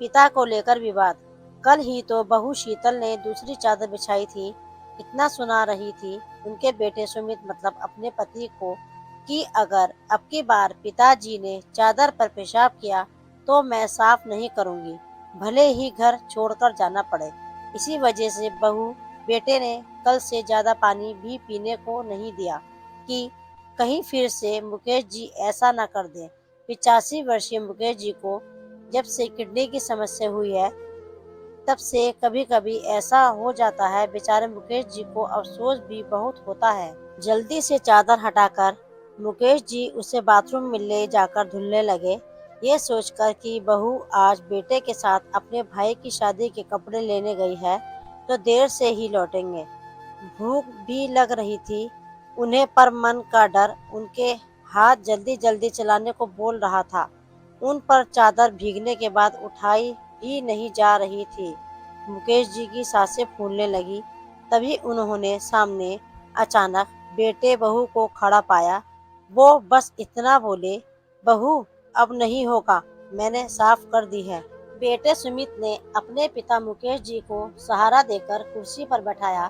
पिता को लेकर विवाद। कल ही तो बहू शीतल ने दूसरी चादर बिछाई थी। इतना सुना रही थी उनके बेटे सुमित मतलब अपने पति को कि अगर अब की बार पिताजी ने चादर पर पेशाब किया तो मैं साफ नहीं करूंगी, भले ही घर छोड़कर जाना पड़े। इसी वजह से बहू बेटे ने कल से ज्यादा पानी भी पीने को नहीं दिया कि कहीं फिर से मुकेश जी ऐसा न कर दें। 85 वर्षीय मुकेश जी को जब से किडनी की समस्या हुई है तब से कभी कभी ऐसा हो जाता है। बेचारे मुकेश जी को अफसोस भी बहुत होता है। जल्दी से चादर हटाकर मुकेश जी उसे बाथरूम में ले जाकर धुलने लगे, ये सोचकर कि बहू आज बेटे के साथ अपने भाई की शादी के कपड़े लेने गई है तो देर से ही लौटेंगे। भूख भी लग रही थी उन्हें, पर मन का डर उनके हाथ जल्दी जल्दी चलाने को बोल रहा था। उन पर चादर भीगने के बाद उठाई ही नहीं जा रही थी। मुकेश जी की सांसें फूलने लगी। तभी उन्होंने सामने अचानक बेटे बहू को खड़ा पाया। वो बस इतना बोले, बहू अब नहीं होगा, मैंने साफ कर दी है। बेटे सुमित ने अपने पिता मुकेश जी को सहारा देकर कुर्सी पर बैठाया।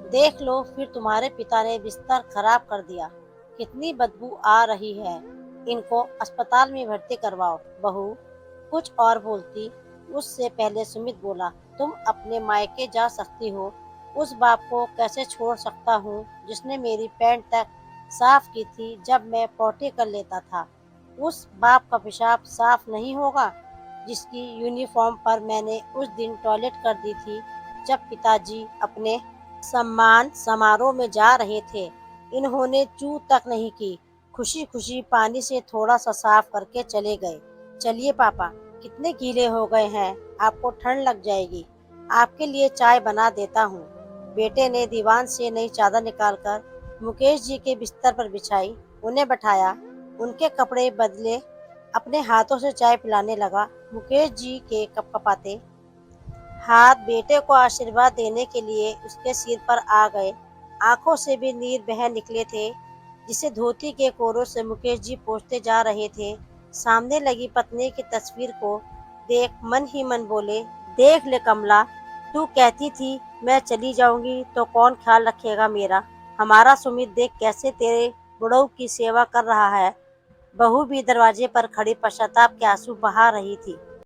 देख लो, फिर तुम्हारे पिता ने बिस्तर खराब कर दिया, कितनी बदबू आ रही है, इनको अस्पताल में भर्ती करवाओ। बहू कुछ और बोलती उससे पहले सुमित बोला, तुम अपने मायके जा सकती हो, उस बाप को कैसे छोड़ सकता हूँ जिसने मेरी पैंट तक साफ की थी जब मैं पॉटी कर लेता था। उस बाप का पेशाब साफ नहीं होगा जिसकी यूनिफॉर्म पर मैंने उस दिन टॉयलेट कर दी थी जब पिताजी अपने सम्मान समारोह में जा रहे थे। इन्होंने चू तक नहीं की, खुशी खुशी पानी से थोड़ा सा साफ करके चले गए। चलिए पापा, कितने गीले हो गए हैं, आपको ठंड लग जाएगी, आपके लिए चाय बना देता हूँ। बेटे ने दीवान से नई चादर निकालकर मुकेश जी के बिस्तर पर बिछाई, उन्हें बैठाया, उनके कपड़े बदले, अपने हाथों से चाय पिलाने लगा। मुकेश जी के कपकपाते हाथ बेटे को आशीर्वाद देने के लिए उसके सिर पर आ गए। आंखों से भी नीर बह निकले थे जिसे धोती के कोरों से मुकेश जी पोंछते जा रहे थे। सामने लगी पत्नी की तस्वीर को देख मन ही मन बोले, देख ले कमला, तू कहती थी मैं चली जाऊंगी तो कौन ख्याल रखेगा मेरा। हमारा सुमित देख कैसे तेरे बुढ़ऊ की सेवा कर रहा है। बहू भी दरवाजे पर खड़ी पश्चाताप के आंसू बहा रही थी।